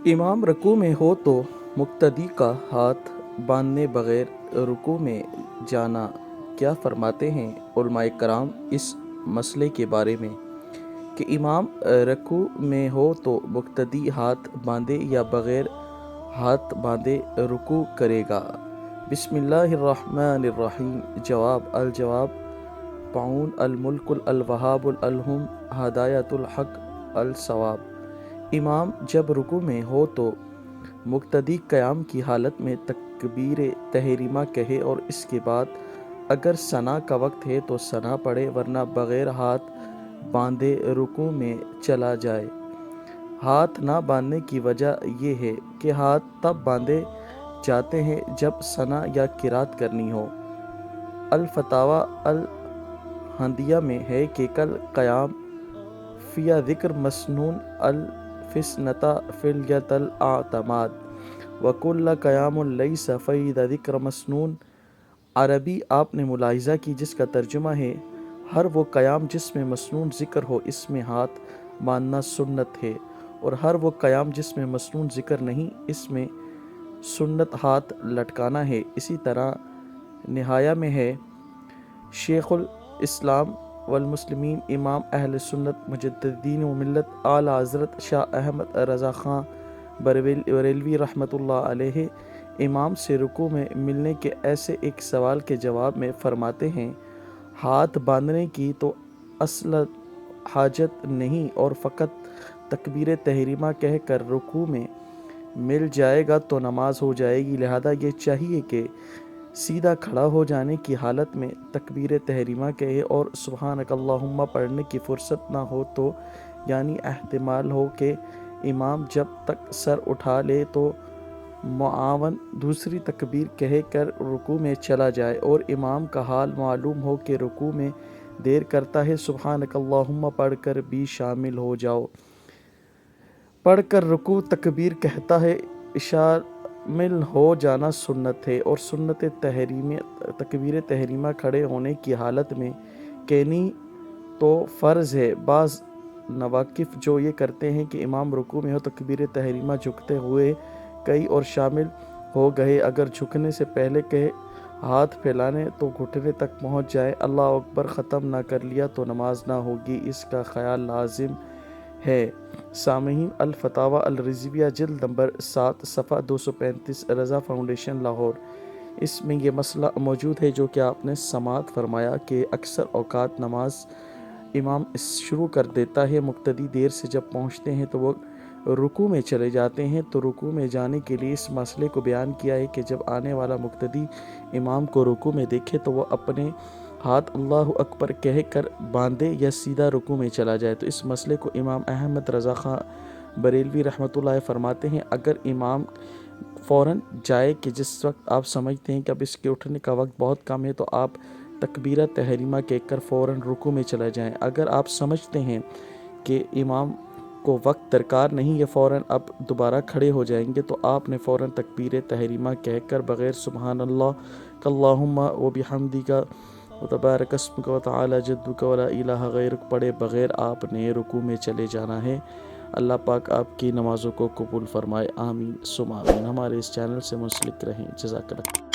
इमाम रुकू में हो तो मुक्तदी का हाथ बांधने बगैर रुकू में जाना। क्या फरमाते हैं उलमाए कराम इस मसले के बारे में कि इमाम रुकू में हो तो मुक्तदी हाथ बांधे या बगैर हाथ बांधे रुकू करेगा। बिस्मिल्लाहिर्रहमानिर्रहीम। जवाब अल जवाब पाउन अल मुल्कुल अल वहाबुल अलहुम हदायतुल हक अल सवाब। इमाम जब रुकू में हो तो मुक्तदी क़याम की हालत में तकबीर तहरीमा कहे और इसके बाद अगर सना का वक्त है तो सना पढ़े, वरना बग़ैर हाथ बांधे रुकू में चला जाए। हाथ ना बांधने की वजह ये है कि हाथ तब बांधे जाते हैं जब सना या किरात करनी हो। अल फतावा अल हंदिया में है कि कल क़याम फ़िया ज़िक्र मसनून अल फिसनता फिल यतल आतमाद वकुल्ला क़यामुल लैसा फ़इदा ज़िक्र मसनून। अरबी आपने मुलाहिज़ा की जिसका तर्जुमा है हर वो क़याम जिसमें मसनून ज़िक्र हो इसमें हाथ बांधना सुन्नत है, और हर वो क़याम जिसमें मसनून ज़िक्र नहीं इसमें सुन्नत हाथ लटकाना है। इसी तरह निहाया में है शेखुल इस्लाम वल मुस्लिमीन इमाम अहल सुन्नत मुजद्दिदीन व मिल्लत आला हज़रत शाह अहमद रज़ा ख़ान बरेलवी रहमतुल्लाह अलैहि इमाम से रुकू में मिलने के ऐसे एक सवाल के जवाब में फ़रमाते हैं, हाथ बांधने की तो असल हाजत नहीं और फ़कत तकबीर तहरीमा कह कर रुकू में मिल जाएगा तो नमाज हो जाएगी। लिहाजा ये चाहिए कि सीधा खड़ा हो जाने की हालत में तकबीर तहरीमा कहे और सुब्हानक अल्लाहुम्मा पढ़ने की फ़ुर्सत ना हो तो यानी एहतिमाल हो कि इमाम जब तक सर उठा ले तो मुआवन दूसरी तकबीर कह कर रुकू में चला जाए और इमाम का हाल मालूम हो कि रुकू में देर करता है, सुब्हानक अल्लाहुम्मा पढ़ कर भी शामिल हो जाओ। पढ़ कर रुकू तकबीर कहता है, शामिल हो जाना सुन्नत है और सुन्नत तकबीर तहरीमा खड़े होने की हालत में कहनी तो फ़र्ज़ है। बाज़ नवाकिफ़ जो ये करते हैं कि इमाम रुकू में हो तकबीर तहरीमा झुकते हुए कई और शामिल हो गए, अगर झुकने से पहले कहे हाथ फैलाने तो घुटने तक पहुँच जाए, अल्लाह अकबर ख़त्म ना कर लिया तो नमाज ना होगी, इसका ख़याल लाजिम है। सामईन अल फतावा अल रिज़विया जिल्द नंबर 7 सफ़ा 235 रज़ा फाउंडेशन लाहौर। इसमें यह मसला मौजूद है जो कि आपने समात फरमाया कि अक्सर औकात नमाज इमाम शुरू कर देता है, मुक्तदी देर से जब पहुँचते हैं तो वो रुकू में चले जाते हैं, तो रुकू में जाने के लिए इस मसले को बयान किया है कि जब आने वाला मुक्तदी इमाम को रुकू में देखे तो वह अपने हाथ अल्लाहु अकबर कह कर बांधे या सीधा रुकू में चला जाए। तो इस मसले को इमाम अहमद रज़ा ख़ान बरेलवी रहमतुल्लाह फरमाते हैं, अगर इमाम फ़ौरन जाए कि जिस वक्त आप समझते हैं कि अब इसके उठने का वक्त बहुत कम है तो आप तकबीरा तहरीमा कहकर फ़ौरन रुकू में चला जाएं। अगर आप समझते हैं कि इमाम को वक्त दरकार नहीं है, फ़ौरन अब दोबारा खड़े हो जाएंगे, तो आपने फ़ौरन तकबीर तहरीमा कहकर बग़ैर सुब्हानल्लाह कल्लाहुम्मा व बिहम्दिका व तबारक अस्मुका व तआला जद्दुका व ला इलाहा गैरुक पढ़े बग़ैर आपने रुकू में चले जाना है। अल्लाह पाक आपकी नमाज़ों को कबूल फ़रमाए, आमीन सुमा आमीन। हमारे इस चैनल से मुंसलिक रहें। जज़ाकल्लाह।